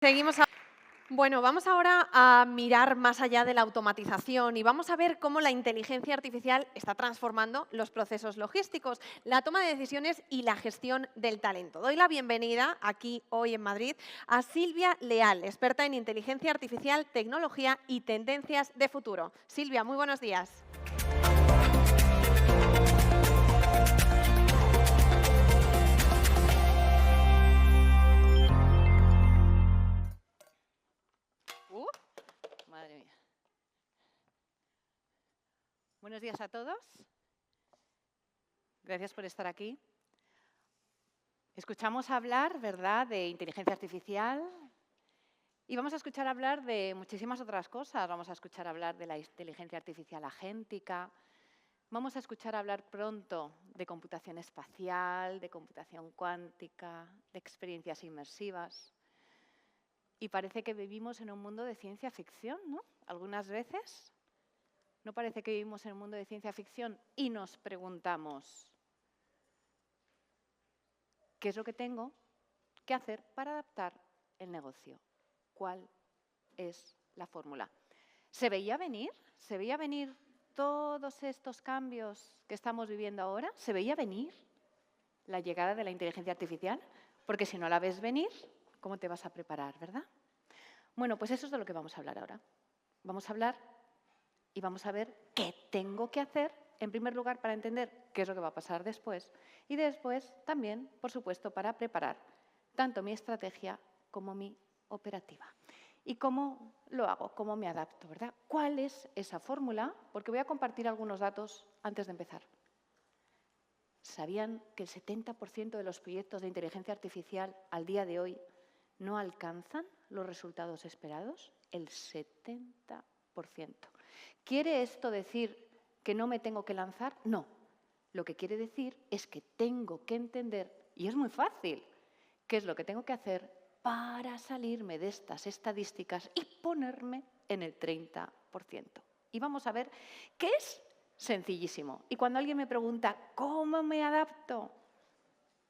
Seguimos. Bueno, vamos ahora a mirar más allá de la automatización y vamos a ver cómo la inteligencia artificial está transformando los procesos logísticos, la toma de decisiones y la gestión del talento. Doy la bienvenida aquí hoy en Madrid a Silvia Leal, experta en inteligencia artificial, tecnología y tendencias de futuro. Silvia, muy buenos días. Madre mía. Buenos días a todos. Gracias por estar aquí. Escuchamos hablar, ¿verdad?, de inteligencia artificial y vamos a escuchar hablar de muchísimas otras cosas. Vamos a escuchar hablar de la inteligencia artificial agéntica. Vamos a escuchar hablar pronto de computación espacial, de computación cuántica, de experiencias inmersivas. Y parece que vivimos en un mundo de ciencia ficción, ¿no? Algunas veces. ¿No parece que vivimos en un mundo de ciencia ficción y nos preguntamos qué es lo que tengo que hacer para adaptar el negocio? ¿Cuál es la fórmula? ¿Se veía venir? ¿Se veía venir todos estos cambios que estamos viviendo ahora? ¿Se veía venir la llegada de la inteligencia artificial? Porque si no la ves venir, ¿cómo te vas a preparar, verdad? Bueno, pues eso es de lo que vamos a hablar ahora. Vamos a hablar y vamos a ver qué tengo que hacer, en primer lugar, para entender qué es lo que va a pasar después y después también, por supuesto, para preparar tanto mi estrategia como mi operativa. ¿Y cómo lo hago? ¿Cómo me adapto, verdad? ¿Cuál es esa fórmula? Porque voy a compartir algunos datos antes de empezar. ¿Sabían que el 70% de los proyectos de inteligencia artificial al día de hoy no alcanzan los resultados esperados? El 70%. ¿Quiere esto decir que no me tengo que lanzar? No. Lo que quiere decir es que tengo que entender, y es muy fácil, qué es lo que tengo que hacer para salirme de estas estadísticas y ponerme en el 30%. Y vamos a ver que es sencillísimo. Y cuando alguien me pregunta, ¿cómo me adapto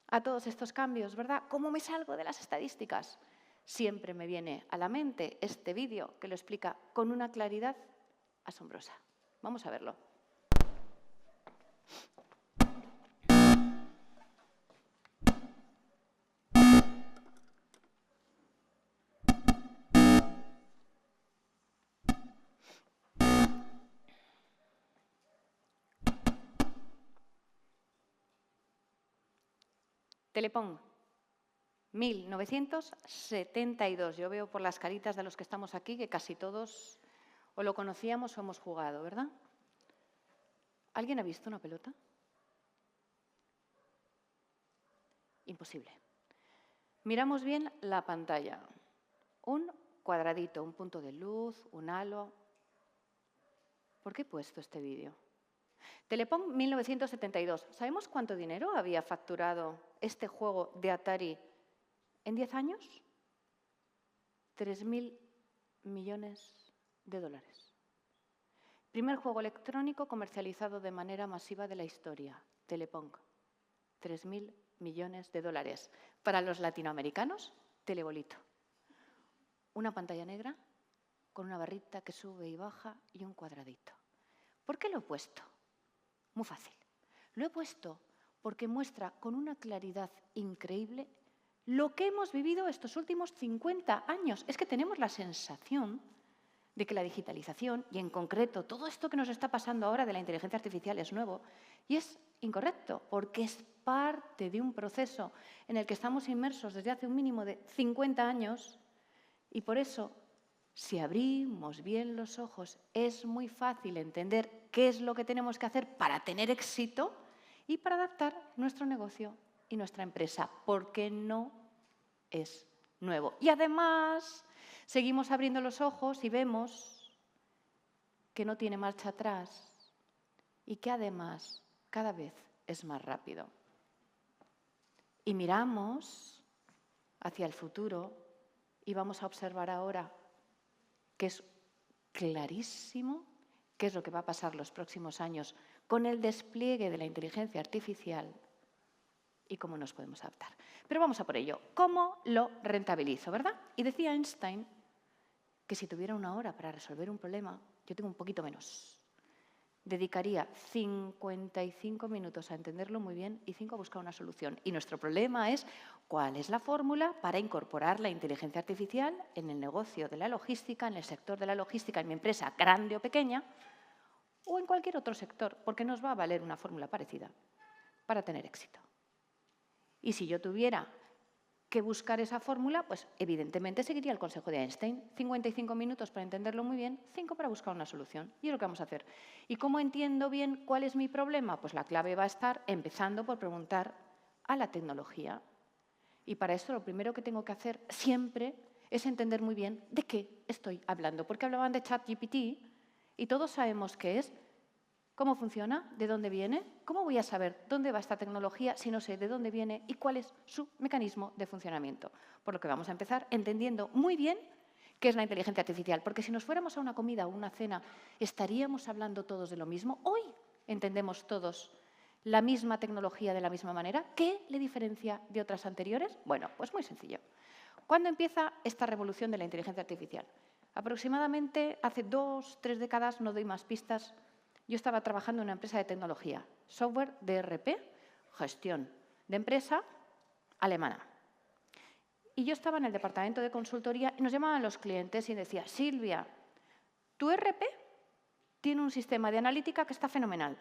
a todos estos cambios, verdad? ¿Cómo me salgo de las estadísticas? Siempre me viene a la mente este vídeo que lo explica con una claridad asombrosa. Vamos a verlo. Telepón, 1972. Yo veo por las caritas de los que estamos aquí que casi todos o lo conocíamos o hemos jugado, ¿verdad? ¿Alguien ha visto una pelota? Imposible. Miramos bien la pantalla. Un cuadradito, un punto de luz, un halo. ¿Por qué he puesto este vídeo? Telepón 1972. ¿Sabemos cuánto dinero había facturado este juego de Atari en 10 años? 3.000 millones de dólares. Primer juego electrónico comercializado de manera masiva de la historia, Telepong. 3.000 millones de dólares. Para los latinoamericanos, Telebolito. Una pantalla negra con una barrita que sube y baja y un cuadradito. ¿Por qué lo he puesto? Muy fácil. Lo he puesto porque muestra con una claridad increíble lo que hemos vivido estos últimos 50 años. Es que tenemos la sensación de que la digitalización, y en concreto todo esto que nos está pasando ahora de la inteligencia artificial es nuevo, y es incorrecto, porque es parte de un proceso en el que estamos inmersos desde hace un mínimo de 50 años, y por eso, si abrimos bien los ojos, es muy fácil entender qué es lo que tenemos que hacer para tener éxito y para adaptar nuestro negocio y nuestra empresa, porque no es nuevo. Y además, seguimos abriendo los ojos y vemos que no tiene marcha atrás y que además cada vez es más rápido. Y miramos hacia el futuro y vamos a observar ahora que es clarísimo qué es lo que va a pasar los próximos años con el despliegue de la inteligencia artificial y cómo nos podemos adaptar. Pero vamos a por ello. ¿Cómo lo rentabilizo, verdad? Y decía Einstein que si tuviera 1 hora para resolver un problema, yo tengo un poquito menos. Dedicaría 55 minutos a entenderlo muy bien y 5 a buscar una solución. Y nuestro problema es cuál es la fórmula para incorporar la inteligencia artificial en el negocio de la logística, en el sector de la logística, en mi empresa grande o pequeña, o en cualquier otro sector, porque nos va a valer una fórmula parecida para tener éxito. Y si yo tuviera que buscar esa fórmula, pues evidentemente seguiría el consejo de Einstein. 55 minutos para entenderlo muy bien, 5 para buscar una solución. Y es lo que vamos a hacer. ¿Y cómo entiendo bien cuál es mi problema? Pues la clave va a estar empezando por preguntar a la tecnología. Y para eso lo primero que tengo que hacer siempre es entender muy bien de qué estoy hablando. Porque hablaban de ChatGPT y todos sabemos qué es. ¿Cómo funciona? ¿De dónde viene? ¿Cómo voy a saber dónde va esta tecnología si no sé de dónde viene y cuál es su mecanismo de funcionamiento? Por lo que vamos a empezar entendiendo muy bien qué es la inteligencia artificial, porque si nos fuéramos a una comida o una cena, ¿estaríamos hablando todos de lo mismo? Hoy entendemos todos la misma tecnología de la misma manera. ¿Qué le diferencia de otras anteriores? Bueno, pues muy sencillo. ¿Cuándo empieza esta revolución de la inteligencia artificial? Aproximadamente hace 2 o 3 décadas, no doy más pistas. Yo estaba trabajando en una empresa de tecnología, software de ERP, gestión de empresa alemana. Y yo estaba en el departamento de consultoría y nos llamaban los clientes y decía, Silvia, tu ERP tiene un sistema de analítica que está fenomenal,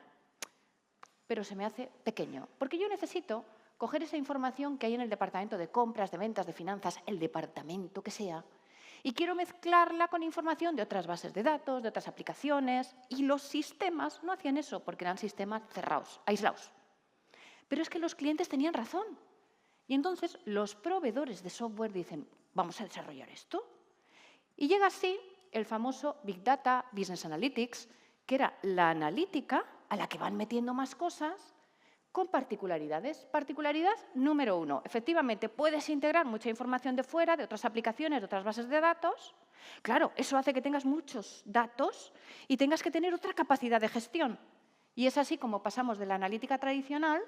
pero se me hace pequeño, porque yo necesito coger esa información que hay en el departamento de compras, de ventas, de finanzas, el departamento que sea, y quiero mezclarla con información de otras bases de datos, de otras aplicaciones, y los sistemas no hacían eso porque eran sistemas cerrados, aislados. Pero es que los clientes tenían razón. Y entonces los proveedores de software dicen, vamos a desarrollar esto. Y llega así el famoso Big Data, Business Analytics, que era la analítica a la que van metiendo más cosas con particularidades. Particularidad número 1. Efectivamente, puedes integrar mucha información de fuera, de otras aplicaciones, de otras bases de datos. Claro, eso hace que tengas muchos datos y tengas que tener otra capacidad de gestión. Y es así como pasamos de la analítica tradicional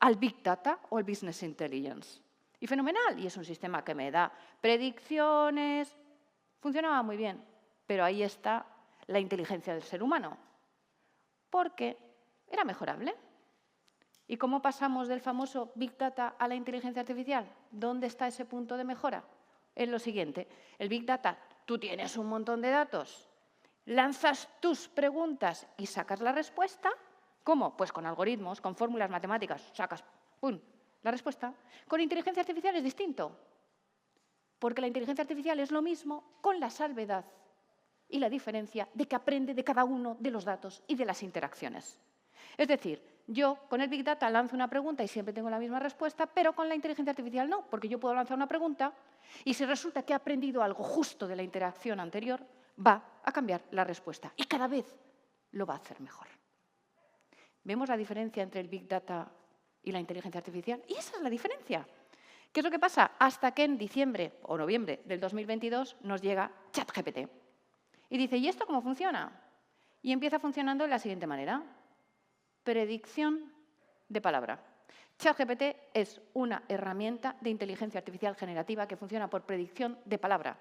al Big Data o el Business Intelligence. Y fenomenal. Y es un sistema que me da predicciones. Funcionaba muy bien. Pero ahí está la inteligencia del ser humano. Porque era mejorable. ¿Y cómo pasamos del famoso Big Data a la inteligencia artificial? ¿Dónde está ese punto de mejora? En lo siguiente, el Big Data, tú tienes un montón de datos, lanzas tus preguntas y sacas la respuesta. ¿Cómo? Pues con algoritmos, con fórmulas matemáticas, sacas, ¡pum!, la respuesta. Con inteligencia artificial es distinto, porque la inteligencia artificial es lo mismo con la salvedad y la diferencia de que aprende de cada uno de los datos y de las interacciones. Es decir, yo con el Big Data lanzo una pregunta y siempre tengo la misma respuesta, pero con la inteligencia artificial no, porque yo puedo lanzar una pregunta y si resulta que he aprendido algo justo de la interacción anterior, va a cambiar la respuesta y cada vez lo va a hacer mejor. ¿Vemos la diferencia entre el Big Data y la inteligencia artificial? Y esa es la diferencia. ¿Qué es lo que pasa? Hasta que en diciembre o noviembre del 2022 nos llega ChatGPT. Y dice, ¿y esto cómo funciona? Y empieza funcionando de la siguiente manera. Predicción de palabra. ChatGPT es una herramienta de inteligencia artificial generativa que funciona por predicción de palabra.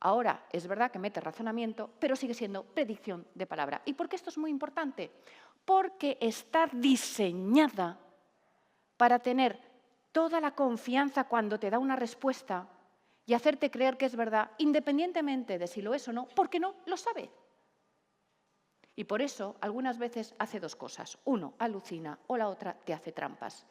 Ahora es verdad que mete razonamiento, pero sigue siendo predicción de palabra. ¿Y por qué esto es muy importante? Porque está diseñada para tener toda la confianza cuando te da una respuesta y hacerte creer que es verdad, independientemente de si lo es o no, porque no lo sabe. Y por eso, algunas veces hace 2 cosas. Uno, alucina, o la otra, te hace trampas.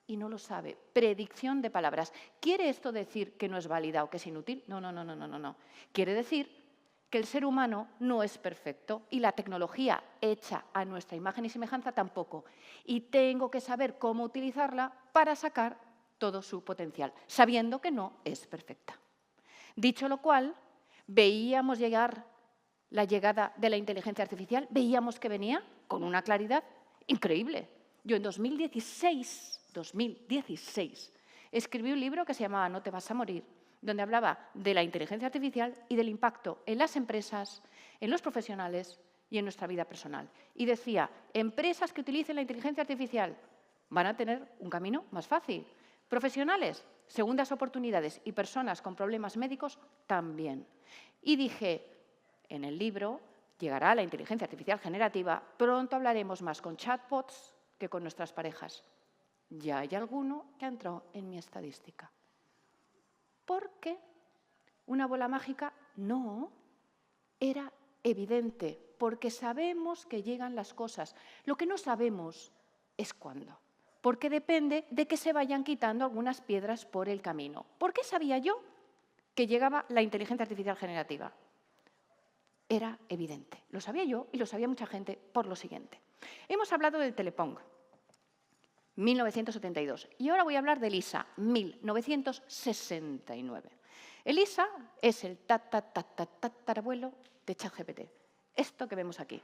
Y no lo sabe. Predicción de palabras. ¿Quiere esto decir que no es válida o que es inútil? No, no, no, no, no, no. Quiere decir que el ser humano no es perfecto y la tecnología hecha a nuestra imagen y semejanza tampoco. Y tengo que saber cómo utilizarla para sacar todo su potencial, sabiendo que no es perfecta. Dicho lo cual, veíamos llegar la llegada de la inteligencia artificial, veíamos que venía con una claridad increíble. Yo en 2016, escribí un libro que se llamaba No te vas a morir, donde hablaba de la inteligencia artificial y del impacto en las empresas, en los profesionales y en nuestra vida personal. Y decía, empresas que utilicen la inteligencia artificial van a tener un camino más fácil. Profesionales segundas oportunidades y personas con problemas médicos también. Y dije, en el libro llegará la inteligencia artificial generativa, pronto hablaremos más con chatbots que con nuestras parejas. Ya hay alguno que ha entrado en mi estadística. ¿Por qué? ¿Una bola mágica? No, era evidente, porque sabemos que llegan las cosas. Lo que no sabemos es cuándo, porque depende de que se vayan quitando algunas piedras por el camino. ¿Por qué sabía yo que llegaba la inteligencia artificial generativa? Era evidente. Lo sabía yo y lo sabía mucha gente por lo siguiente. Hemos hablado del Telepong, 1972, y ahora voy a hablar del ISA, 1969. El ISA es el tatarabuelo de ChatGPT, esto que vemos aquí.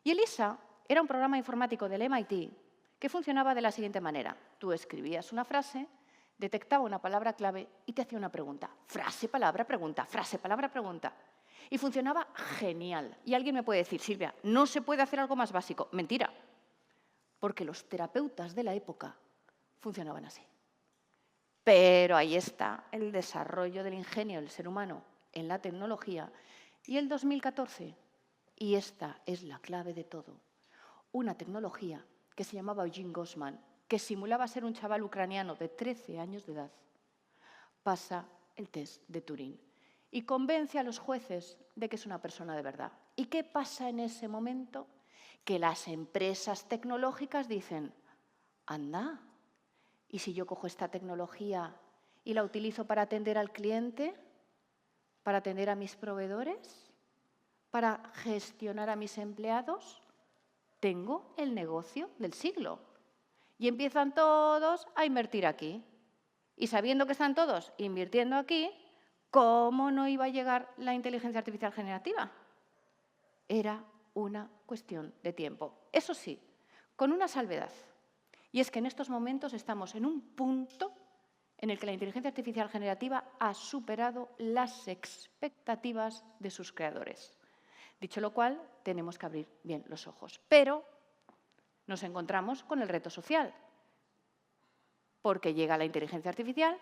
Y el ISA era un programa informático del MIT que funcionaba de la siguiente manera. Tú escribías una frase, detectaba una palabra clave y te hacía una pregunta. Frase, palabra, pregunta, frase, palabra, pregunta. Y funcionaba genial. Y alguien me puede decir, Silvia, ¿no se puede hacer algo más básico? Mentira, porque los terapeutas de la época funcionaban así. Pero ahí está el desarrollo del ingenio del ser humano en la tecnología. Y el 2014, y esta es la clave de todo, una tecnología que se llamaba Eugene Goffman, que simulaba ser un chaval ucraniano de 13 años de edad, pasa el test de Turing y convence a los jueces de que es una persona de verdad. ¿Y qué pasa en ese momento? Que las empresas tecnológicas dicen, anda, ¿y si yo cojo esta tecnología y la utilizo para atender al cliente, para atender a mis proveedores, para gestionar a mis empleados? Tengo el negocio del siglo. Y empiezan todos a invertir aquí. Y sabiendo que están todos invirtiendo aquí, ¿cómo no iba a llegar la inteligencia artificial generativa? Era una cuestión de tiempo. Eso sí, con una salvedad. Y es que en estos momentos estamos en un punto en el que la inteligencia artificial generativa ha superado las expectativas de sus creadores. Dicho lo cual, tenemos que abrir bien los ojos. Pero nos encontramos con el reto social, porque llega la inteligencia artificial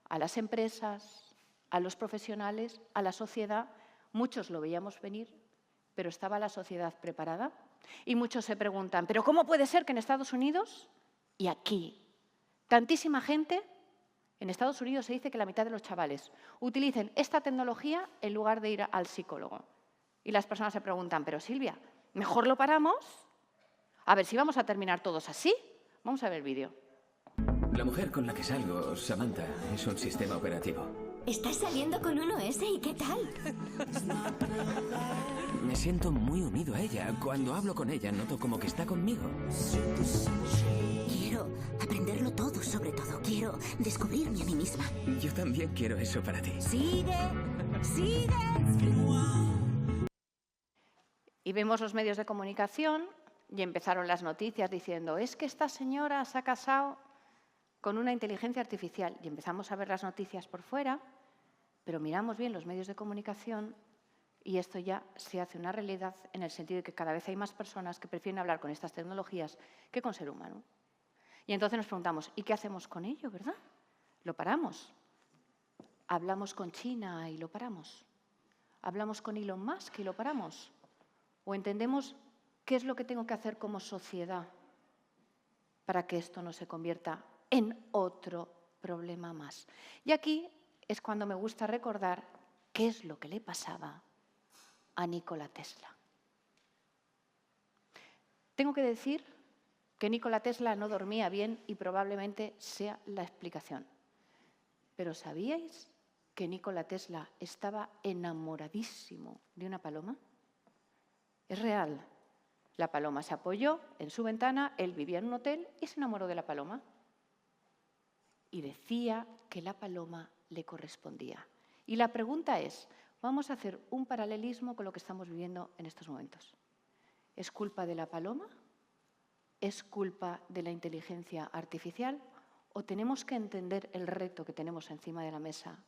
a las empresas, a los profesionales, a la sociedad. Muchos lo veíamos venir, pero ¿estaba la sociedad preparada? Y muchos se preguntan, ¿pero cómo puede ser que en Estados Unidos y aquí tantísima gente? En Estados Unidos se dice que la mitad de los chavales utilicen esta tecnología en lugar de ir al psicólogo. Y las personas se preguntan, pero Silvia, ¿mejor lo paramos? A ver si vamos a terminar todos así. Vamos a ver el vídeo. La mujer con la que salgo, Samantha, es un sistema operativo. ¿Estás saliendo con un OS y qué tal? Me siento muy unido a ella. Cuando hablo con ella, noto como que está conmigo. Quiero aprenderlo todo, sobre todo. Quiero descubrirme a mí misma. Yo también quiero eso para ti. Sigue, sigue. Y vemos los medios de comunicación y empezaron las noticias diciendo, es que esta señora se ha casado con una inteligencia artificial. Y empezamos a ver las noticias por fuera, pero miramos bien los medios de comunicación y esto ya se hace una realidad en el sentido de que cada vez hay más personas que prefieren hablar con estas tecnologías que con ser humano. Y entonces nos preguntamos, ¿y qué hacemos con ello, verdad? ¿Lo paramos? ¿Hablamos con China y lo paramos? ¿Hablamos con Elon Musk y lo paramos? ¿O entendemos qué es lo que tengo que hacer como sociedad para que esto no se convierta en otro problema más? Y aquí es cuando me gusta recordar qué es lo que le pasaba a Nikola Tesla. Tengo que decir que Nikola Tesla no dormía bien y probablemente sea la explicación. Pero ¿sabíais que Nikola Tesla estaba enamoradísimo de una paloma? Es real. La paloma se apoyó en su ventana, él vivía en un hotel y se enamoró de la paloma. Y decía que la paloma le correspondía. Y la pregunta es, vamos a hacer un paralelismo con lo que estamos viviendo en estos momentos. ¿Es culpa de la paloma? ¿Es culpa de la inteligencia artificial? ¿O tenemos que entender el reto que tenemos encima de la mesa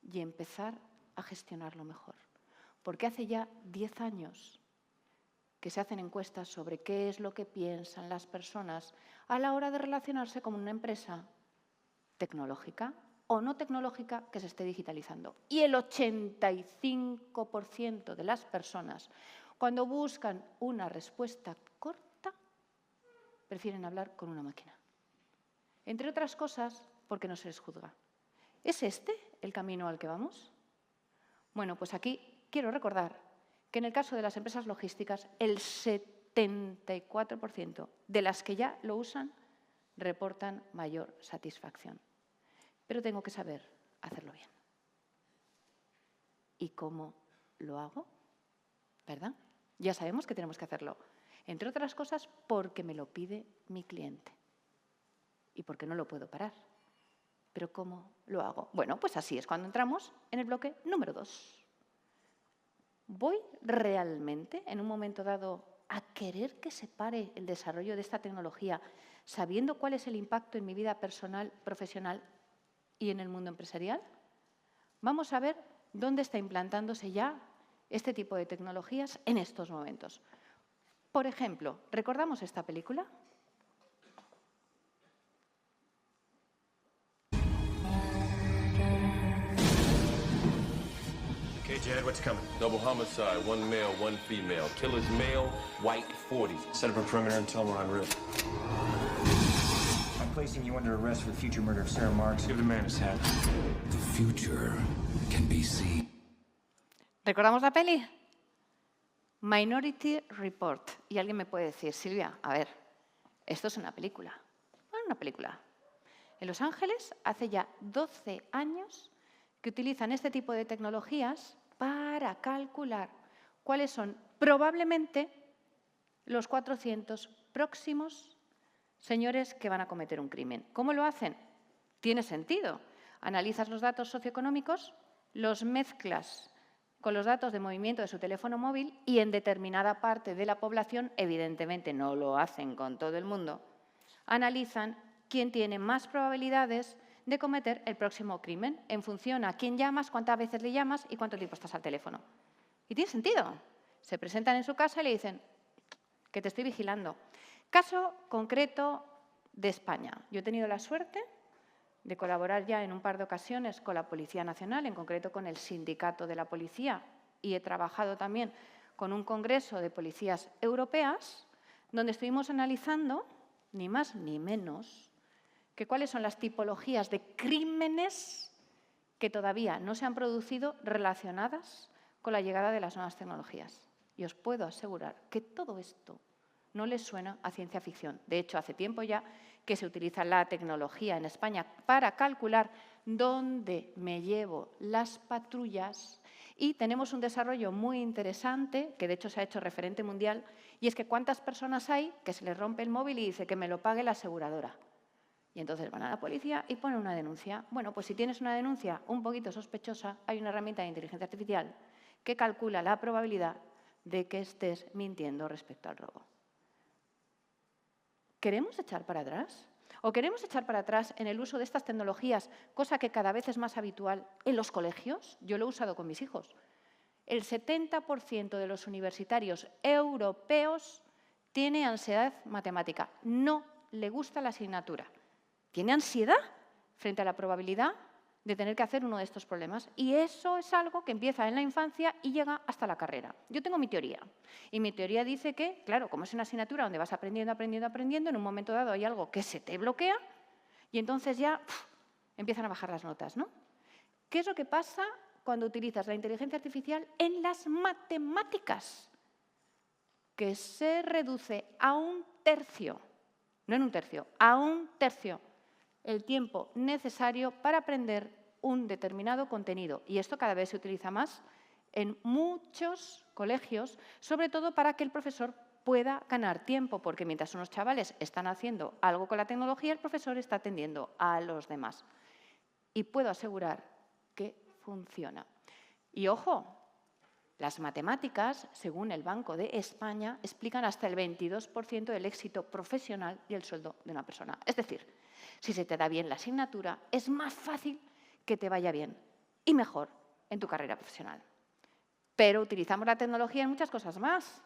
y empezar a gestionarlo mejor? Porque hace ya 10 años que se hacen encuestas sobre qué es lo que piensan las personas a la hora de relacionarse con una empresa tecnológica. o no tecnológica que se esté digitalizando. Y el 85% de las personas, cuando buscan una respuesta corta, prefieren hablar con una máquina. Entre otras cosas, porque no se les juzga. ¿Es este el camino al que vamos? Bueno, pues aquí quiero recordar que en el caso de las empresas logísticas, el 74% de las que ya lo usan reportan mayor satisfacción. Pero tengo que saber hacerlo bien. ¿Y cómo lo hago? ¿Verdad? Ya sabemos que tenemos que hacerlo. Entre otras cosas, porque me lo pide mi cliente. Y porque no lo puedo parar. ¿Pero cómo lo hago? Bueno, pues así es cuando entramos en el bloque número 2. ¿Voy realmente, en un momento dado, a querer que se pare el desarrollo de esta tecnología, sabiendo cuál es el impacto en mi vida personal, profesional y en el mundo empresarial? Vamos a ver dónde está implantándose ya este tipo de tecnologías en estos momentos. Por ejemplo, ¿recordamos esta película? Okay, Jed, what's coming? Double homicide, one male, one female. Killer's male, white, 40. Set up a perimeter and tell them we're on route. I'm placing you under arrest for the future murder of Sarah Marks. Give the man his hat. The future can be seen. ¿Recordamos la peli? Minority Report. Y alguien me puede decir, Silvia, a ver, esto es una película. Bueno, una película. En Los Ángeles, hace ya 12 años que utilizan este tipo de tecnologías para calcular cuáles son probablemente los 400 próximos señores que van a cometer un crimen. ¿Cómo lo hacen? Tiene sentido. Analizas los datos socioeconómicos, los mezclas con los datos de movimiento de su teléfono móvil y en determinada parte de la población, evidentemente no lo hacen con todo el mundo, analizan quién tiene más probabilidades de cometer el próximo crimen en función a quién llamas, cuántas veces le llamas y cuánto tiempo estás al teléfono. Y tiene sentido. Se presentan en su casa y le dicen que te estoy vigilando. Caso concreto de España. Yo he tenido la suerte de colaborar ya en un par de ocasiones con la Policía Nacional, en concreto con el Sindicato de la Policía, y he trabajado también con un congreso de policías europeas, donde estuvimos analizando, ni más ni menos, que cuáles son las tipologías de crímenes que todavía no se han producido relacionadas con la llegada de las nuevas tecnologías. Y os puedo asegurar que todo esto no les suena a ciencia ficción. De hecho, hace tiempo ya que se utiliza la tecnología en España para calcular dónde me llevo las patrullas y tenemos un desarrollo muy interesante, que de hecho se ha hecho referente mundial, y es que cuántas personas hay que se les rompe el móvil y dice que me lo pague la aseguradora. Y entonces van a la policía y ponen una denuncia. Bueno, pues si tienes una denuncia un poquito sospechosa, hay una herramienta de inteligencia artificial que calcula la probabilidad de que estés mintiendo respecto al robo. ¿Queremos echar para atrás? ¿O queremos echar para atrás en el uso de estas tecnologías, cosa que cada vez es más habitual en los colegios? Yo lo he usado con mis hijos. El 70% de los universitarios europeos tiene ansiedad matemática. No le gusta la asignatura. Tiene ansiedad frente a la probabilidad de tener que hacer uno de estos problemas. Y eso es algo que empieza en la infancia y llega hasta la carrera. Yo tengo mi teoría. Y mi teoría dice que, claro, como es una asignatura donde vas aprendiendo, en un momento dado hay algo que se te bloquea y entonces ya empiezan a bajar las notas, ¿no? ¿Qué es lo que pasa cuando utilizas la inteligencia artificial en las matemáticas? Que se reduce a un tercio, no en un tercio, a un tercio el tiempo necesario para aprender un determinado contenido. Y esto cada vez se utiliza más en muchos colegios, sobre todo para que el profesor pueda ganar tiempo, porque mientras unos chavales están haciendo algo con la tecnología, el profesor está atendiendo a los demás. Y puedo asegurar que funciona. Y ojo, las matemáticas, según el Banco de España, explican hasta el 22% del éxito profesional y el sueldo de una persona. Es decir, si se te da bien la asignatura, es más fácil que te vaya bien y mejor en tu carrera profesional. Pero utilizamos la tecnología en muchas cosas más,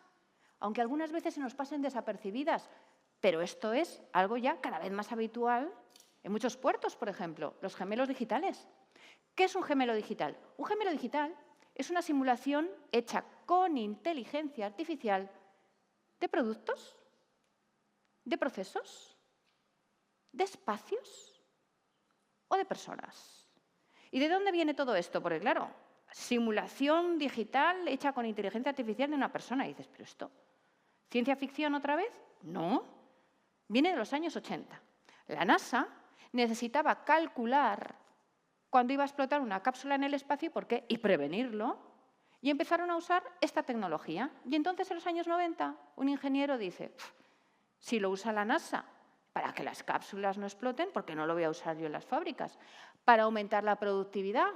aunque algunas veces se nos pasen desapercibidas. Pero esto es algo ya cada vez más habitual En muchos puertos, por ejemplo, los gemelos digitales. ¿Qué es un gemelo digital? Un gemelo digital es una simulación hecha con inteligencia artificial de productos, de procesos, de espacios o de personas. ¿Y de dónde viene todo esto? Porque, claro, simulación digital hecha con inteligencia artificial de una persona. Y dices, ¿pero esto? ¿Ciencia ficción otra vez? No. Viene de los años 80. La NASA necesitaba calcular cuándo iba a explotar una cápsula en el espacio y prevenirlo. Y empezaron a usar esta tecnología. Y entonces, en los años 90, un ingeniero dice, si lo usa la NASA para que las cápsulas no exploten, ¿por qué no lo voy a usar yo en las fábricas? Para aumentar la productividad.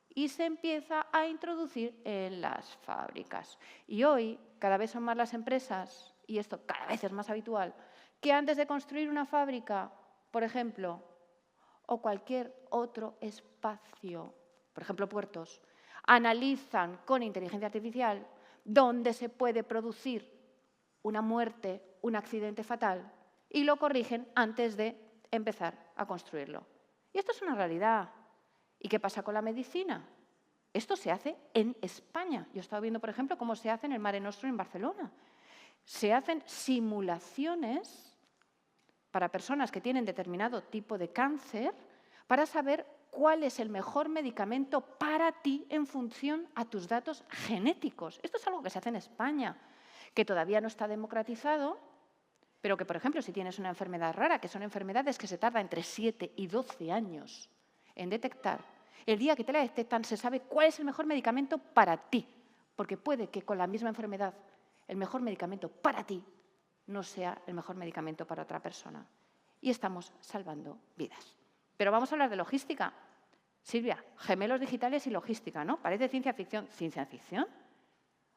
Y se empieza a introducir en las fábricas. Y hoy, cada vez son más las empresas, y esto cada vez es más habitual, que antes de construir una fábrica, por ejemplo, o cualquier otro espacio, por ejemplo, puertos, analizan con inteligencia artificial dónde se puede producir una muerte, un accidente fatal, y lo corrigen antes de empezar a construirlo. Y esto es una realidad. ¿Y qué pasa con la medicina? Esto se hace en España. Yo he estado viendo, por ejemplo, cómo se hace en el Mare Nostrum en Barcelona. Se hacen simulaciones para personas que tienen determinado tipo de cáncer para saber cuál es el mejor medicamento para ti en función a tus datos genéticos. Esto es algo que se hace en España, que todavía no está democratizado, pero que, por ejemplo, si tienes una enfermedad rara, que son enfermedades que se tardan entre 7 y 12 años en detectar, el día que te la detectan se sabe cuál es el mejor medicamento para ti, porque puede que con la misma enfermedad el mejor medicamento para ti no sea el mejor medicamento para otra persona. Y estamos salvando vidas. Pero vamos a hablar de logística. Silvia, gemelos digitales y logística, ¿no? Parece ciencia ficción. ¿Ciencia ficción?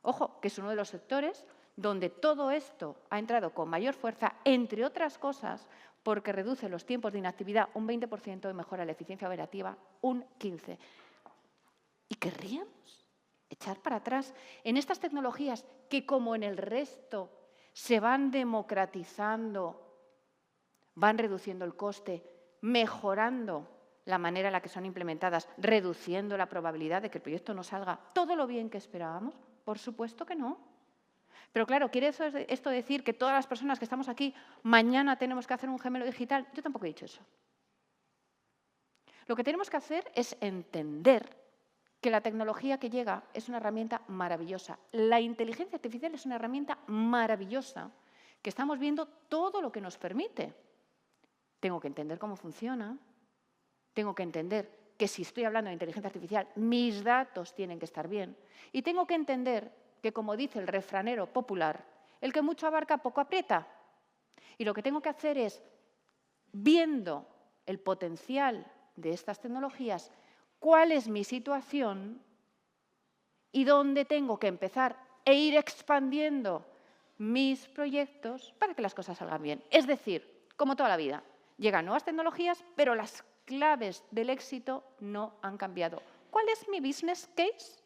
Ojo, que es uno de los sectores donde todo esto ha entrado con mayor fuerza, entre otras cosas, porque reduce los tiempos de inactividad un 20% y mejora la eficiencia operativa un 15%. ¿Y querríamos echar para atrás en estas tecnologías que, como en el resto, se van democratizando, van reduciendo el coste, mejorando la manera en la que son implementadas, reduciendo la probabilidad de que el proyecto no salga todo lo bien que esperábamos? Por supuesto que no. Pero claro, ¿quiere esto decir que todas las personas que estamos aquí mañana tenemos que hacer un gemelo digital? Yo tampoco he dicho eso. Lo que tenemos que hacer es entender que la tecnología que llega es una herramienta maravillosa. La inteligencia artificial es una herramienta maravillosa que estamos viendo todo lo que nos permite. Tengo que entender cómo funciona, tengo que entender que si estoy hablando de inteligencia artificial, mis datos tienen que estar bien. Y tengo que entender que, como dice el refranero popular, el que mucho abarca, poco aprieta. Y lo que tengo que hacer es, viendo el potencial de estas tecnologías, cuál es mi situación y dónde tengo que empezar e ir expandiendo mis proyectos para que las cosas salgan bien. Es decir, como toda la vida, llegan nuevas tecnologías, pero las claves del éxito no han cambiado. ¿Cuál es mi business case?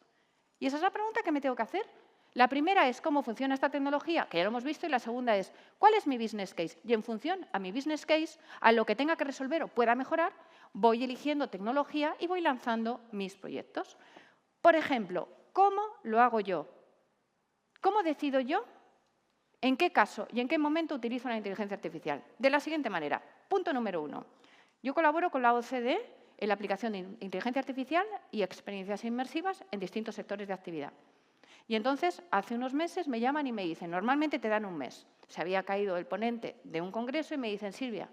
Y esa es la pregunta que me tengo que hacer. La primera es cómo funciona esta tecnología, que ya lo hemos visto, y la segunda es cuál es mi business case. Y en función a mi business case, a lo que tenga que resolver o pueda mejorar, voy eligiendo tecnología y voy lanzando mis proyectos. Por ejemplo, ¿cómo lo hago yo? ¿Cómo decido yo en qué caso y en qué momento utilizo la inteligencia artificial? De la siguiente manera. Punto número 1. Yo colaboro con la OCDE en la aplicación de inteligencia artificial y experiencias inmersivas en distintos sectores de actividad. Y entonces, hace unos meses me llaman y me dicen, normalmente te dan un mes. Se había caído el ponente de un congreso y me dicen, Silvia,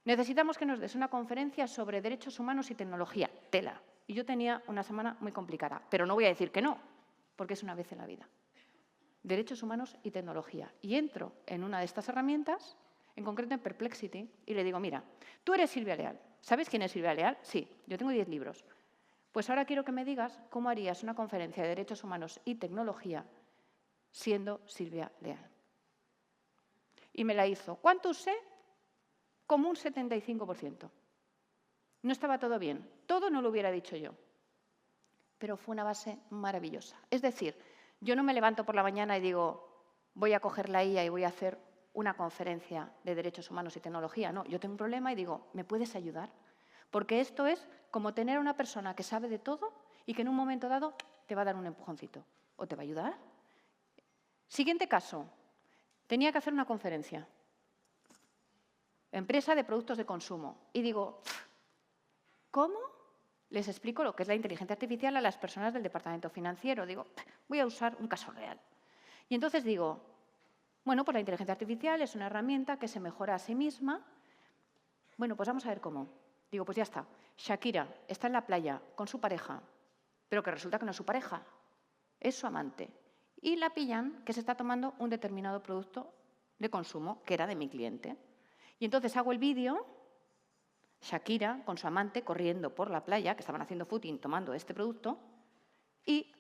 necesitamos que nos des una conferencia sobre derechos humanos y tecnología. Tela. Y yo tenía una semana muy complicada, pero no voy a decir que no, porque es una vez en la vida. Derechos humanos y tecnología. Y entro en una de estas herramientas, en concreto en Perplexity, y le digo, mira, tú eres Silvia Leal. ¿Sabes quién es Silvia Leal? Sí, yo tengo 10 libros. Pues ahora quiero que me digas cómo harías una conferencia de derechos humanos y tecnología siendo Silvia Leal. Y me la hizo. ¿Cuánto usé? Como un 75%. No estaba todo bien. Todo no lo hubiera dicho yo. Pero fue una base maravillosa. Es decir, yo no me levanto por la mañana y digo, voy a coger la IA y voy a hacer una conferencia de derechos humanos y tecnología. No, yo tengo un problema y digo, ¿me puedes ayudar? Porque esto es como tener a una persona que sabe de todo y que en un momento dado te va a dar un empujoncito o te va a ayudar. Siguiente caso. Tenía que hacer una conferencia. Empresa de productos de consumo. Y digo, ¿cómo les explico lo que es la inteligencia artificial a las personas del departamento financiero? Digo, voy a usar un caso real. Y entonces digo, bueno, pues la inteligencia artificial es una herramienta que se mejora a sí misma. Bueno, pues vamos a ver cómo. Digo, pues ya está. Shakira está en la playa con su pareja, pero que resulta que no es su pareja, es su amante. Y la pillan que se está tomando un determinado producto de consumo que era de mi cliente. Y entonces hago el vídeo, Shakira con su amante corriendo por la playa, que estaban haciendo footing tomando este producto, y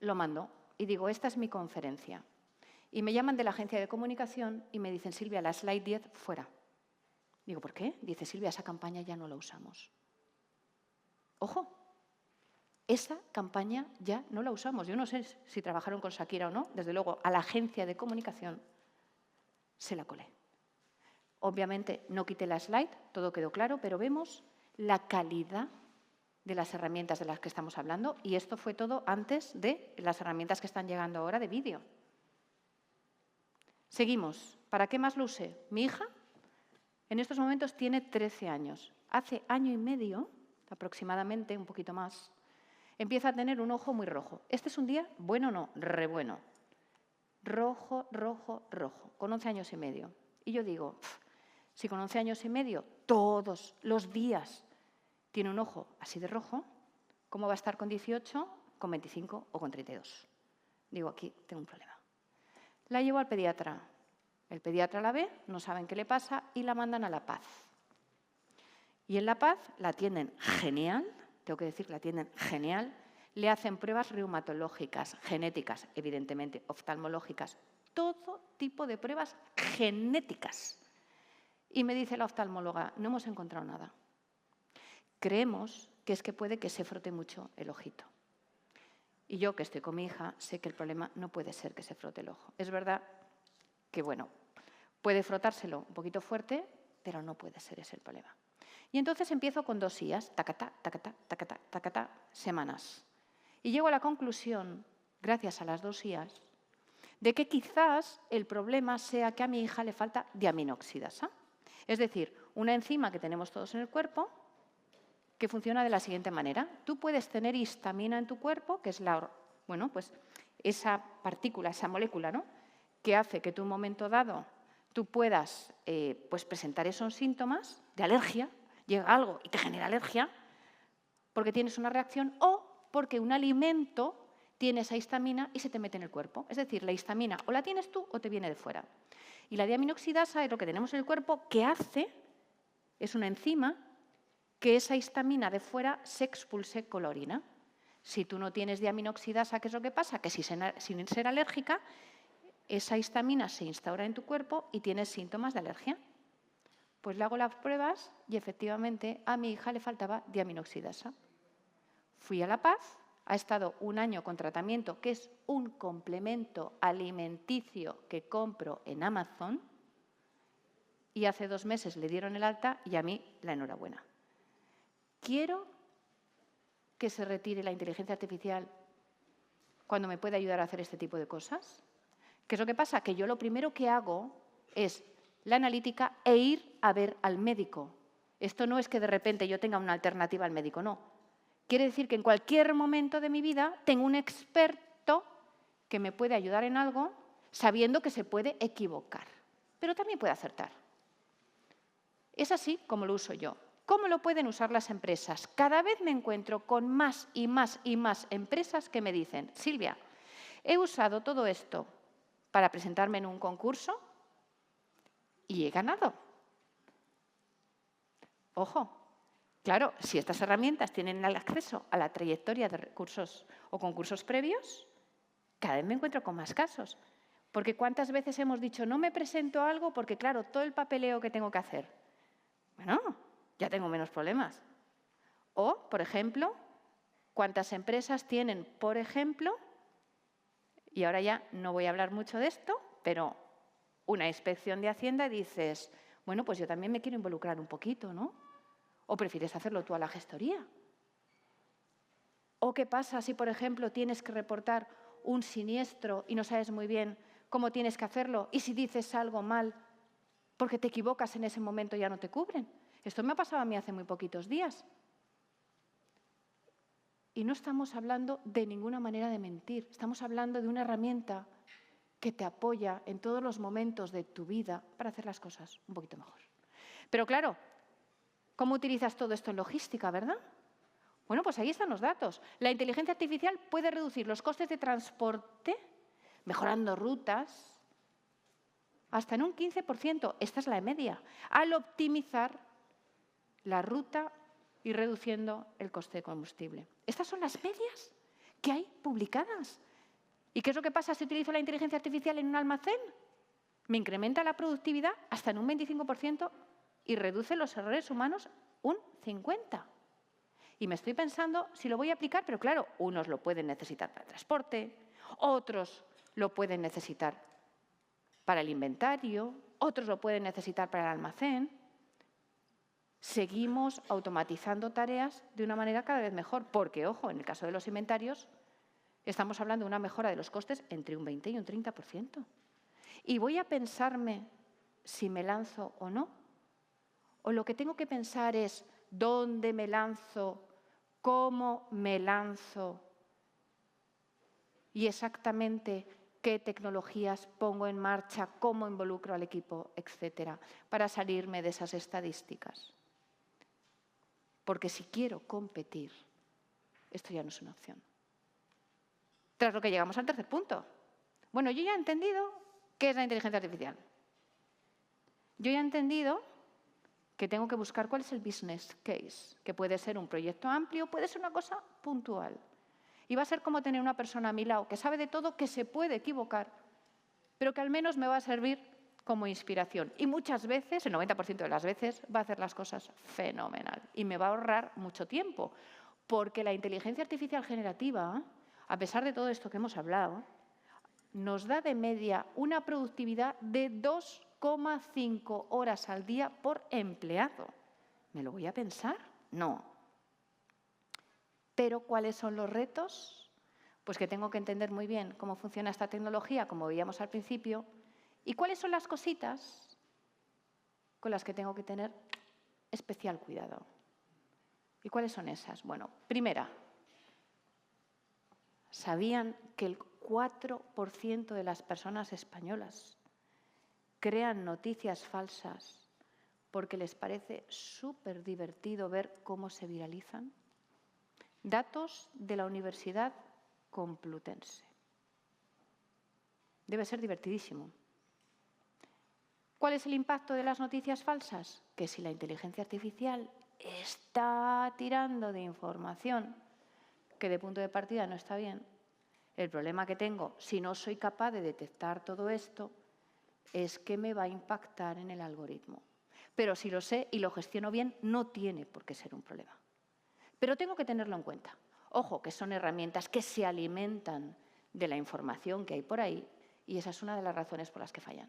lo mando. Y digo, esta es mi conferencia. Y me llaman de la agencia de comunicación y me dicen, Silvia, la slide 10 fuera. Digo, ¿por qué? Dice, Silvia, esa campaña ya no la usamos. Ojo, esa campaña ya no la usamos. Yo no sé si trabajaron con Shakira o no. Desde luego, a la agencia de comunicación se la colé. Obviamente, no quité la slide, todo quedó claro, pero vemos la calidad de las herramientas de las que estamos hablando. Y esto fue todo antes de las herramientas que están llegando ahora de vídeo. Seguimos. ¿Para qué más lo usé? Mi hija, en estos momentos, tiene 13 años. Hace año y medio, aproximadamente, un poquito más, empieza a tener un ojo muy rojo. Este es un día, bueno o no, re bueno. Rojo, rojo, rojo, con 11 años y medio. Y yo digo, si con 11 años y medio, todos los días, tiene un ojo así de rojo, ¿cómo va a estar con 18, con 25 o con 32? Digo, aquí tengo un problema. La llevo al pediatra. El pediatra la ve, no saben qué le pasa y la mandan a La Paz. Y en La Paz la atienden genial, tengo que decir que la atienden genial, le hacen pruebas reumatológicas, genéticas, evidentemente, oftalmológicas, todo tipo de pruebas genéticas. Y me dice la oftalmóloga, no hemos encontrado nada. Creemos que es que puede que se frote mucho el ojito. Y yo, que estoy con mi hija, sé que el problema no puede ser que se frote el ojo. Es verdad que, bueno, puede frotárselo un poquito fuerte, pero no puede ser ese el problema. Y entonces empiezo con 2 IAs, tacatá, tacatá, tacatá, tacatá, semanas. Y llego a la conclusión, gracias a las 2 IAs, de que quizás el problema sea que a mi hija le falta diaminoxidasa. Es decir, una enzima que tenemos todos en el cuerpo que funciona de la siguiente manera. Tú puedes tener histamina en tu cuerpo, que es pues esa partícula, esa molécula, ¿no?, que hace que tú en un momento dado tú puedas pues presentar esos síntomas de alergia, llega algo y te genera alergia porque tienes una reacción o porque un alimento tiene esa histamina y se te mete en el cuerpo. Es decir, la histamina o la tienes tú o te viene de fuera. Y la diaminoxidasa es lo que tenemos en el cuerpo que hace, es una enzima, que esa histamina de fuera se expulse con la orina. Si tú no tienes diaminoxidasa, ¿qué es lo que pasa? Que sin ser alérgica, esa histamina se instaura en tu cuerpo y tienes síntomas de alergia. Pues le hago las pruebas y efectivamente a mi hija le faltaba diaminoxidasa. Fui a La Paz, ha estado 1 año con tratamiento, que es un complemento alimenticio que compro en Amazon, y hace 2 meses le dieron el alta y a mí la enhorabuena. ¿Quiero que se retire la inteligencia artificial cuando me puede ayudar a hacer este tipo de cosas? ¿Qué es lo que pasa? Que yo lo primero que hago es la analítica e ir a ver al médico. Esto no es que de repente yo tenga una alternativa al médico, no. Quiere decir que en cualquier momento de mi vida tengo un experto que me puede ayudar en algo sabiendo que se puede equivocar, pero también puede acertar. Es así como lo uso yo. ¿Cómo lo pueden usar las empresas? Cada vez me encuentro con más y más y más empresas que me dicen, Silvia, he usado todo esto para presentarme en un concurso y he ganado. Ojo, claro, si estas herramientas tienen el acceso a la trayectoria de recursos o concursos previos, cada vez me encuentro con más casos. Porque ¿cuántas veces hemos dicho, no me presento a algo porque, claro, todo el papeleo que tengo que hacer? Bueno, ya tengo menos problemas. O, por ejemplo, ¿cuántas empresas tienen, por ejemplo, y ahora ya no voy a hablar mucho de esto, pero una inspección de Hacienda y dices, bueno, pues yo también me quiero involucrar un poquito, ¿no? ¿O prefieres hacerlo tú a la gestoría? ¿O qué pasa si, por ejemplo, tienes que reportar un siniestro y no sabes muy bien cómo tienes que hacerlo? Y si dices algo mal, porque te equivocas en ese momento, ya no te cubren. Esto me ha pasado a mí hace muy poquitos días. Y no estamos hablando de ninguna manera de mentir. Estamos hablando de una herramienta que te apoya en todos los momentos de tu vida para hacer las cosas un poquito mejor. Pero claro, ¿cómo utilizas todo esto en logística, verdad? Bueno, pues ahí están los datos. La inteligencia artificial puede reducir los costes de transporte, mejorando rutas, hasta en un 15%. Esta es la media, al optimizar la ruta y reduciendo el coste de combustible. Estas son las medias que hay publicadas. ¿Y qué es lo que pasa si utilizo la inteligencia artificial en un almacén? Me incrementa la productividad hasta en un 25% y reduce los errores humanos un 50%. Y me estoy pensando si lo voy a aplicar, pero claro, unos lo pueden necesitar para el transporte, otros lo pueden necesitar para el inventario, otros lo pueden necesitar para el almacén. Seguimos automatizando tareas de una manera cada vez mejor, porque, ojo, en el caso de los inventarios, estamos hablando de una mejora de los costes entre un 20 y un 30%. Y voy a pensarme si me lanzo o no. O lo que tengo que pensar es dónde me lanzo, cómo me lanzo y exactamente qué tecnologías pongo en marcha, cómo involucro al equipo, etcétera, para salirme de esas estadísticas. Porque si quiero competir, esto ya no es una opción. Tras lo que llegamos al tercer punto. Bueno, yo ya he entendido qué es la inteligencia artificial. Yo ya he entendido que tengo que buscar cuál es el business case, que puede ser un proyecto amplio, puede ser una cosa puntual. Y va a ser como tener una persona a mi lado que sabe de todo, que se puede equivocar, pero que al menos me va a servir como inspiración. Y muchas veces, el 90% de las veces, va a hacer las cosas fenomenal y me va a ahorrar mucho tiempo, porque la inteligencia artificial generativa, a pesar de todo esto que hemos hablado, nos da de media una productividad de 2,5 horas al día por empleado. ¿Me lo voy a pensar? No. ¿Pero cuáles son los retos? Pues que tengo que entender muy bien cómo funciona esta tecnología, como veíamos al principio, y cuáles son las cositas con las que tengo que tener especial cuidado. ¿Y cuáles son esas? Bueno, primera, ¿sabían que el 4% de las personas españolas crean noticias falsas porque les parece súper divertido ver cómo se viralizan? Datos de la Universidad Complutense. Debe ser divertidísimo. ¿Cuál es el impacto de las noticias falsas? Que si la inteligencia artificial está tirando de información que de punto de partida no está bien, el problema que tengo, si no soy capaz de detectar todo esto, es que me va a impactar en el algoritmo. Pero si lo sé y lo gestiono bien, no tiene por qué ser un problema. Pero tengo que tenerlo en cuenta. Ojo, que son herramientas que se alimentan de la información que hay por ahí y esa es una de las razones por las que fallan.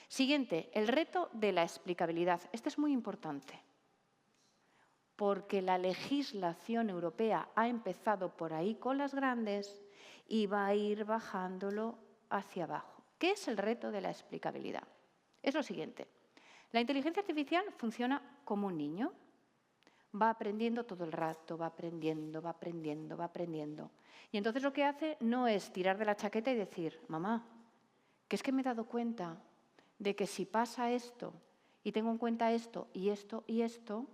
Siguiente, el reto de la explicabilidad. Este es muy importante porque la legislación europea ha empezado por ahí con las grandes y va a ir bajándolo hacia abajo. ¿Qué es el reto de la explicabilidad? Es lo siguiente. La inteligencia artificial funciona como un niño. Va aprendiendo todo el rato, va aprendiendo, va aprendiendo, va aprendiendo. Y entonces lo que hace no es tirar de la chaqueta y decir, mamá, que es que me he dado cuenta de que si pasa esto y tengo en cuenta esto y esto y esto,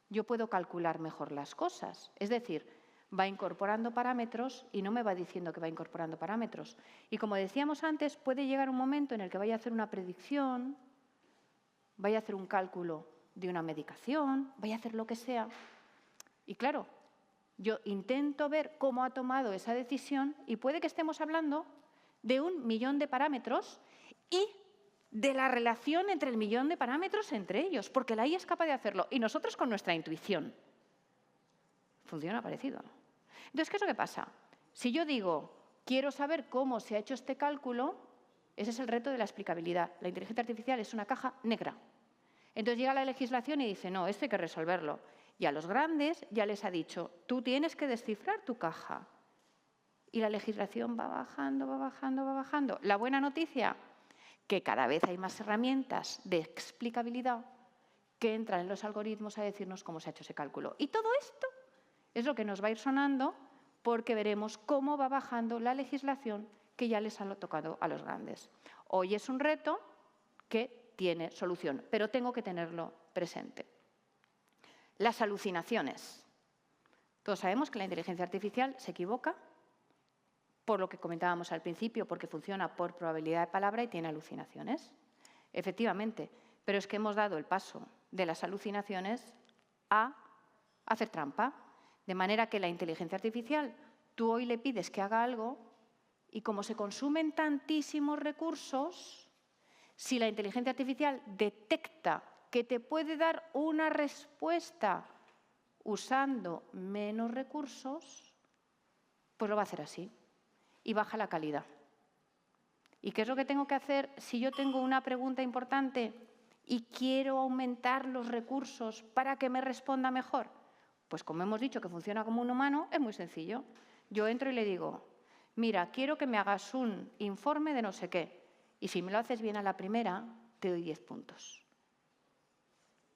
yo puedo calcular mejor las cosas. Es decir, va incorporando parámetros y no me va diciendo que va incorporando parámetros. Y como decíamos antes, puede llegar un momento en el que vaya a hacer una predicción, vaya a hacer un cálculo de una medicación, vaya a hacer lo que sea. Y claro, yo intento ver cómo ha tomado esa decisión y puede que estemos hablando de 1.000.000 de parámetros y de la relación entre el 1.000.000 de parámetros entre ellos, porque la IA es capaz de hacerlo y nosotros con nuestra intuición. Funciona parecido. Entonces, ¿qué es lo que pasa? Si yo digo, quiero saber cómo se ha hecho este cálculo, Ese es el reto de la explicabilidad. La inteligencia artificial es una caja negra. Entonces llega la legislación y dice, no, esto hay que resolverlo. Y a los grandes ya les ha dicho, tú tienes que descifrar tu caja. Y la legislación va bajando, va bajando, va bajando. La buena noticia, que cada vez hay más herramientas de explicabilidad que entran en los algoritmos a decirnos cómo se ha hecho ese cálculo. Y todo esto es lo que nos va a ir sonando porque veremos cómo va bajando la legislación que ya les ha tocado a los grandes. Hoy es un reto que tiene solución, pero tengo que tenerlo presente. Las alucinaciones. Todos sabemos que la inteligencia artificial se equivoca, por lo que comentábamos al principio, porque funciona por probabilidad de palabra y tiene alucinaciones. Efectivamente, pero es que hemos dado el paso de las alucinaciones a hacer trampa, de manera que la inteligencia artificial, tú hoy le pides que haga algo y como se consumen tantísimos recursos, si la inteligencia artificial detecta que te puede dar una respuesta usando menos recursos, pues lo va a hacer así y baja la calidad. ¿Y qué es lo que tengo que hacer si yo tengo una pregunta importante y quiero aumentar los recursos para que me responda mejor? Pues como hemos dicho que funciona como un humano, es muy sencillo. Yo entro y le digo, mira, quiero que me hagas un informe de no sé qué. Y si me lo haces bien a la primera, te doy 10 puntos.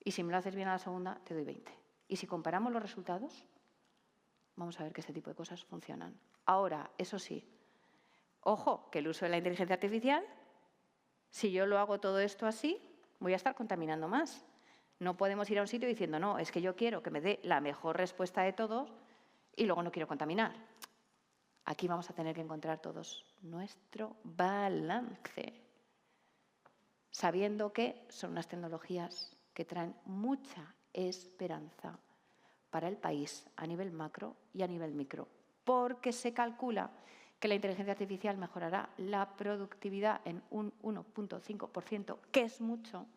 Y si me lo haces bien a la segunda, te doy 20. Y si comparamos los resultados, vamos a ver que este tipo de cosas funcionan. Ahora, eso sí, ojo, que el uso de la inteligencia artificial, si yo lo hago todo esto así, voy a estar contaminando más. No podemos ir a un sitio diciendo, no, es que yo quiero que me dé la mejor respuesta de todos y luego no quiero contaminar. Aquí vamos a tener que encontrar todos nuestro balance, sabiendo que son unas tecnologías que traen mucha esperanza para el país a nivel macro y a nivel micro, porque se calcula que la inteligencia artificial mejorará la productividad en un 1,5%, que es mucho,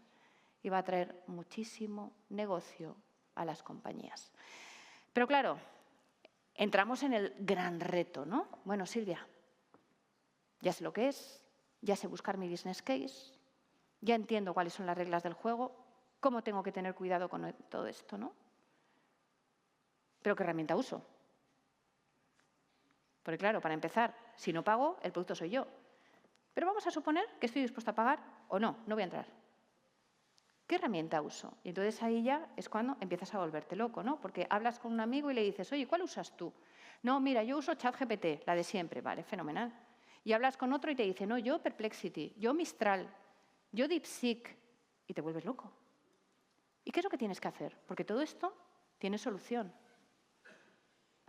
y va a traer muchísimo negocio a las compañías. Pero claro, entramos en el gran reto, ¿no? Bueno, Silvia, ya sé lo que es, ya sé buscar mi business case, ya entiendo cuáles son las reglas del juego, cómo tengo que tener cuidado con todo esto, ¿no? Pero ¿qué herramienta uso? Porque claro, para empezar, si no pago, el producto soy yo. Pero vamos a suponer que estoy dispuesta a pagar o no, no voy a entrar. ¿Qué herramienta uso? Y entonces ahí ya es cuando empiezas a volverte loco, ¿no? Porque hablas con un amigo y le dices, oye, ¿cuál usas tú? No, mira, yo uso ChatGPT, la de siempre, vale, fenomenal. Y hablas con otro y te dice, no, yo Perplexity, yo Mistral, yo DeepSeek, y te vuelves loco. ¿Y qué es lo que tienes que hacer? Porque todo esto tiene solución.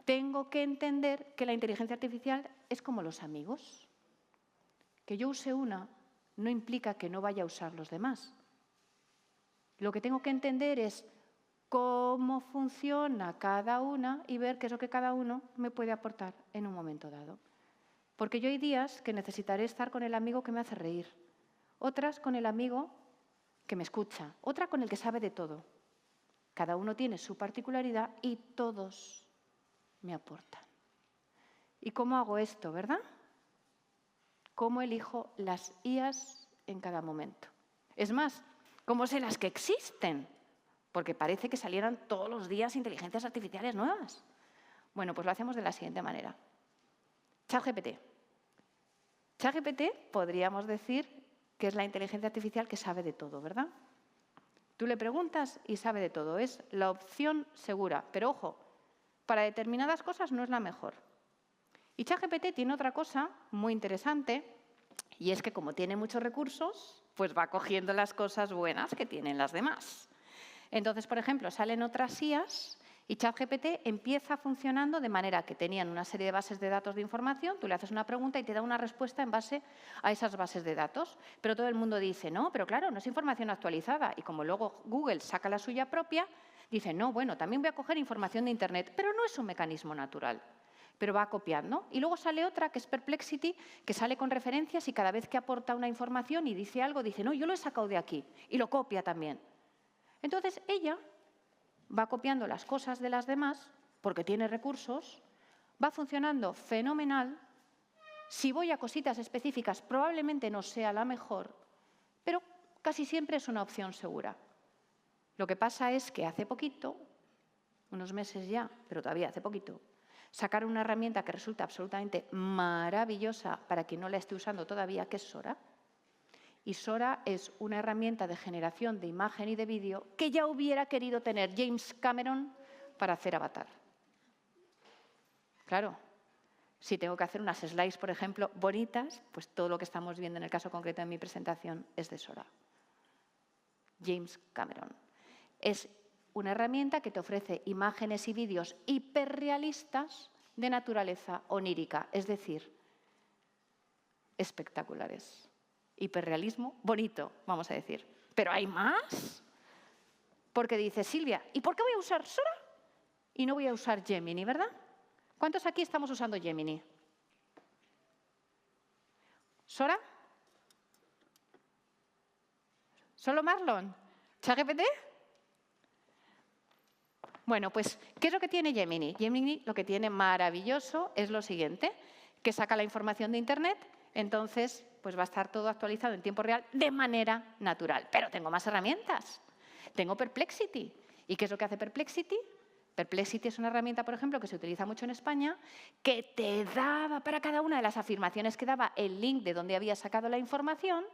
Tengo que entender que la inteligencia artificial es como los amigos. Que yo use una no implica que no vaya a usar los demás. Lo que tengo que entender es cómo funciona cada una y ver qué es lo que cada uno me puede aportar en un momento dado. Porque yo hay días que necesitaré estar con el amigo que me hace reír, otras con el amigo que me escucha, otra con el que sabe de todo. Cada uno tiene su particularidad y todos me aportan. ¿Y cómo hago esto, verdad? ¿Cómo elijo las IAs en cada momento? Es más, ¿cómo sé las que existen? Porque parece que salieran todos los días inteligencias artificiales nuevas. Bueno, pues lo hacemos de la siguiente manera. ChatGPT. ChatGPT podríamos decir que es la inteligencia artificial que sabe de todo, ¿verdad? Tú le preguntas y sabe de todo. Es la opción segura. Pero ojo, para determinadas cosas no es la mejor. Y ChatGPT tiene otra cosa muy interesante, y es que como tiene muchos recursos, pues va cogiendo las cosas buenas que tienen las demás. Entonces, por ejemplo, salen otras IAs y ChatGPT empieza funcionando de manera que tenían una serie de bases de datos de información, tú le haces una pregunta y te da una respuesta en base a esas bases de datos. Pero todo el mundo dice, no, pero claro, no es información actualizada. Y como luego Google saca la suya propia, dice, no, bueno, también voy a coger información de Internet, pero no es un mecanismo natural. Pero va copiando. Y luego sale otra, que es Perplexity, que sale con referencias y cada vez que aporta una información y dice algo, dice, no, yo lo he sacado de aquí. Y lo copia también. Entonces, ella va copiando las cosas de las demás, porque tiene recursos, va funcionando fenomenal, Si voy a cositas específicas, probablemente no sea la mejor, pero casi siempre es una opción segura. Lo que pasa es que hace poquito, unos meses ya, pero todavía hace poquito, sacaron una herramienta que resulta absolutamente maravillosa para quien no la esté usando todavía, que es Sora. Y Sora es una herramienta de generación de imagen y de vídeo que ya hubiera querido tener James Cameron para hacer Avatar. Claro, si tengo que hacer unas slides, por ejemplo, bonitas, pues todo lo que estamos viendo en el caso concreto de mi presentación es de Sora. James Cameron. Es una herramienta que te ofrece imágenes y vídeos hiperrealistas de naturaleza onírica, es decir, espectaculares. Hiperrealismo bonito, vamos a decir. Pero hay más. Porque dice Silvia, ¿y por qué voy a usar Sora? Y no voy a usar Gemini, ¿verdad? ¿Cuántos aquí estamos usando Gemini? ¿Sora? ¿Solo Marlon? ¿ChatGPT? Bueno, pues, ¿qué es lo que tiene Gemini? Gemini lo que tiene maravilloso es lo siguiente, que saca la información de Internet, entonces pues va a estar todo actualizado en tiempo real de manera natural. Pero tengo más herramientas. Tengo Perplexity. ¿Y qué es lo que hace Perplexity? Perplexity es una herramienta, por ejemplo, que se utiliza mucho en España, que te daba para cada una de las afirmaciones que daba el link de donde había sacado la información,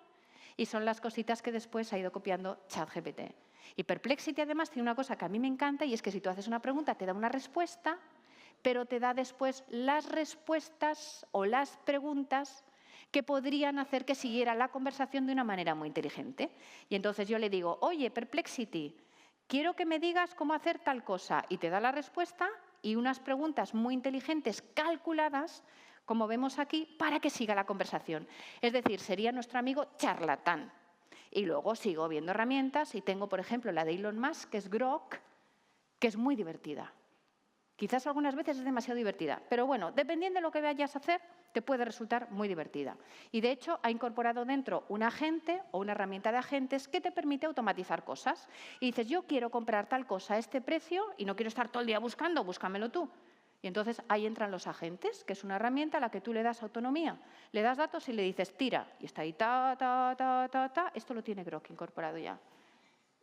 y son las cositas que después ha ido copiando ChatGPT. Y Perplexity además tiene una cosa que a mí me encanta, y es que si tú haces una pregunta te da una respuesta, pero te da después las respuestas o las preguntas que podrían hacer que siguiera la conversación de una manera muy inteligente. Y entonces yo le digo, oye, Perplexity, quiero que me digas cómo hacer tal cosa, y te da la respuesta y unas preguntas muy inteligentes, calculadas, como vemos aquí, para que siga la conversación. Es decir, sería nuestro amigo charlatán. Y luego sigo viendo herramientas y tengo, por ejemplo, la de Elon Musk, que es Grok, que es muy divertida. Quizás algunas veces es demasiado divertida, pero bueno, dependiendo de lo que vayas a hacer, te puede resultar muy divertida. Y de hecho ha incorporado dentro un agente o una herramienta de agentes que te permite automatizar cosas. Y dices, yo quiero comprar tal cosa a este precio y no quiero estar todo el día buscando, búscamelo tú. Y entonces ahí entran los agentes, que es una herramienta a la que tú le das autonomía. Le das datos y le dices, tira, y está ahí, esto lo tiene Grok incorporado ya.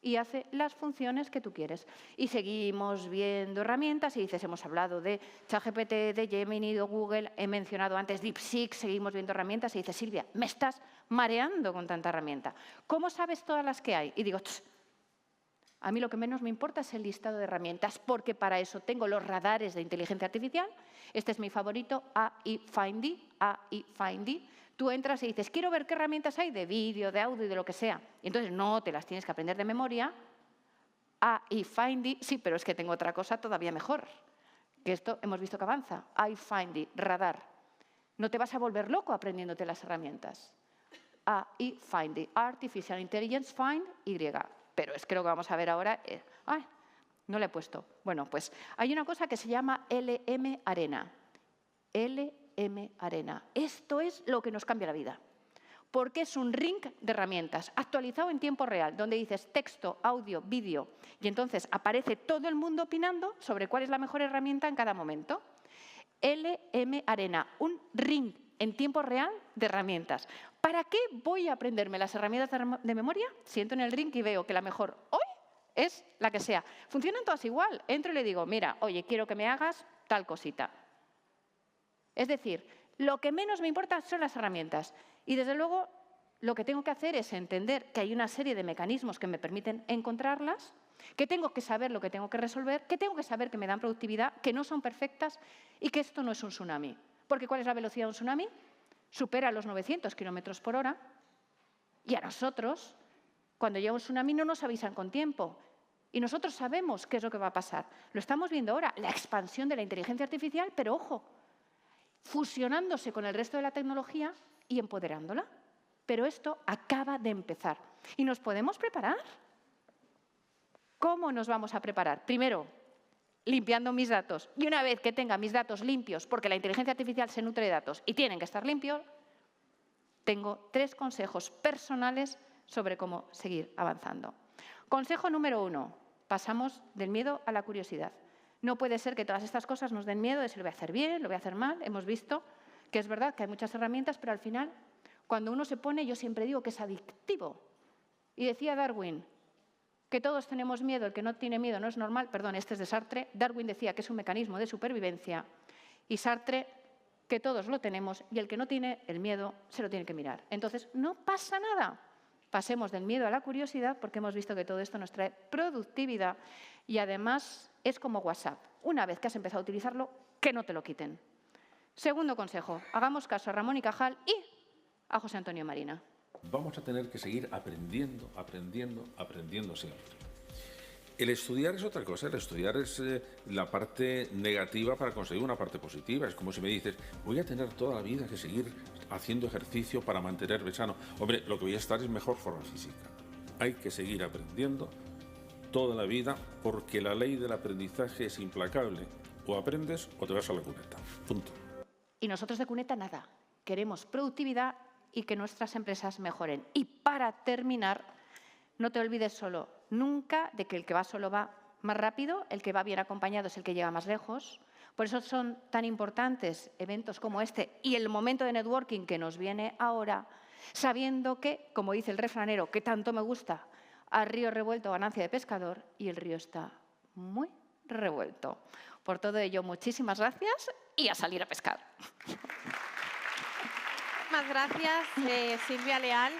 Y hace las funciones que tú quieres. Y seguimos viendo herramientas y dices, hemos hablado de ChatGPT, de Gemini, de Google, he mencionado antes DeepSeek, seguimos viendo herramientas y dices, Silvia, me estás mareando con tanta herramienta. ¿Cómo sabes todas las que hay? Y digo, a mí lo que menos me importa es el listado de herramientas, porque para eso tengo los radares de inteligencia artificial. Este es mi favorito, AI Findy. Tú entras y dices, quiero ver qué herramientas hay de vídeo, de audio y de lo que sea. Y entonces no te las tienes que aprender de memoria. AI Findy, sí, pero es que tengo otra cosa todavía mejor. Que esto hemos visto que avanza. AI Findy, radar. No te vas a volver loco aprendiéndote las herramientas. AI Findy, Artificial Intelligence Find, Y. Pero es que lo que vamos a ver ahora es... ¡Ay! No le he puesto. Bueno, pues hay una cosa que se llama LM Arena. LM Arena. Esto es lo que nos cambia la vida. Porque es un ring de herramientas actualizado en tiempo real, donde dices texto, audio, vídeo, y entonces aparece todo el mundo opinando sobre cuál es la mejor herramienta en cada momento. LM Arena, un ring en tiempo real de herramientas. ¿Para qué voy a aprenderme las herramientas de memoria? Siento en el ring y veo que la mejor hoy es la que sea. Funcionan todas igual. Entro y le digo, mira, oye, quiero que me hagas tal cosita. Es decir, lo que menos me importa son las herramientas. Y desde luego, lo que tengo que hacer es entender que hay una serie de mecanismos que me permiten encontrarlas, que tengo que saber lo que tengo que resolver, que tengo que saber que me dan productividad, que no son perfectas y que esto no es un tsunami. Porque ¿cuál es la velocidad de un tsunami? Supera los 900 kilómetros por hora. Y a nosotros, cuando llega un tsunami, no nos avisan con tiempo. Y nosotros sabemos qué es lo que va a pasar. Lo estamos viendo ahora, la expansión de la inteligencia artificial, pero ojo, fusionándose con el resto de la tecnología y empoderándola. Pero esto acaba de empezar. ¿Y nos podemos preparar? ¿Cómo nos vamos a preparar? Primero, limpiando mis datos. Y una vez que tenga mis datos limpios, porque la inteligencia artificial se nutre de datos y tienen que estar limpios, tengo 3 consejos personales sobre cómo seguir avanzando. Consejo número 1. Pasamos del miedo a la curiosidad. No puede ser que todas estas cosas nos den miedo de si lo voy a hacer bien, lo voy a hacer mal. Hemos visto que es verdad que hay muchas herramientas, pero al final, cuando uno se pone, yo siempre digo que es adictivo. Y decía Darwin que todos tenemos miedo, el que no tiene miedo no es normal, perdón, este es de Sartre. Darwin decía que es un mecanismo de supervivencia y Sartre que todos lo tenemos y el que no tiene el miedo se lo tiene que mirar. Entonces, no pasa nada. Pasemos del miedo a la curiosidad porque hemos visto que todo esto nos trae productividad y además es como WhatsApp. Una vez que has empezado a utilizarlo, que no te lo quiten. Segundo consejo, hagamos caso a Ramón y Cajal y a José Antonio Marina. Vamos a tener que seguir aprendiendo, aprendiendo siempre. El estudiar es otra cosa, el estudiar es la parte negativa para conseguir una parte positiva. Es como si me dices, voy a tener toda la vida que seguir haciendo ejercicio para mantenerme sano. Hombre, lo que voy a estar es mejor forma física. Hay que seguir aprendiendo toda la vida porque la ley del aprendizaje es implacable. O aprendes o te vas a la cuneta. Punto. Y nosotros de cuneta nada. Queremos productividad y que nuestras empresas mejoren. Y para terminar, no te olvides solo nunca de que el que va solo va más rápido, el que va bien acompañado es el que llega más lejos. Por eso son tan importantes eventos como este y el momento de networking que nos viene ahora, sabiendo que, como dice el refranero, que tanto me gusta, a río revuelto ganancia de pescador, y el río está muy revuelto. Por todo ello, muchísimas gracias y a salir a pescar. Muchísimas gracias, Silvia Leal.